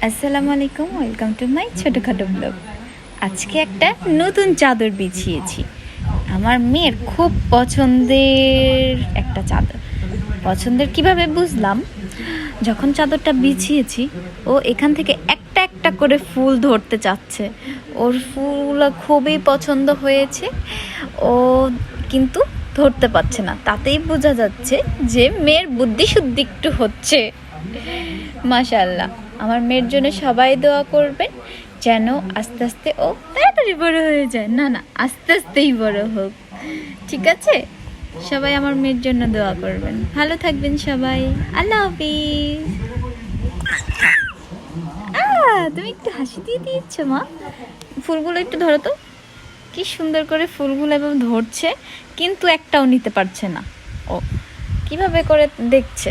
আসসালামু আলাইকুম, welcome to my ছোটোখাটো ব্লগ। আজকে একটা নতুন চাদর বিছিয়েছি। আমার মেয়ের খুব পছন্দের একটা চাদর। পছন্দের কিভাবে বুঝলাম, যখন চাদরটা বিছিয়েছি ও এখান থেকে একটা একটা করে ফুল ধরতে চাচ্ছে। ওর ফুলগুলো খুবই পছন্দ হয়েছে, ও কিন্তু ধরতে পারছে না। তাতেই বোঝা যাচ্ছে যে মেয়ের বুদ্ধি শুদ্ধি একটু হচ্ছে। মাশাআল্লাহ, আমার মেয়ের জন্য সবাই দোয়া করবেন যেন আস্তে আস্তে ও তাড়াতাড়ি বড় হয়ে যায়। না না, আস্তে আস্তেই বড় হোক, ঠিক আছে? সবাই আমার মেয়ের জন্য দোয়া করবেন। ভালো থাকবেন সবাই। আল্লাহ হাফিজ। তুমি একটু হাসি দিয়ে দিয়েছ মা। ফুলগুলো একটু ধরো তো, কি সুন্দর করে ফুলগুলো এবং ধরছে, কিন্তু একটাও নিতে পারছে না। ও কিভাবে করে দেখছে।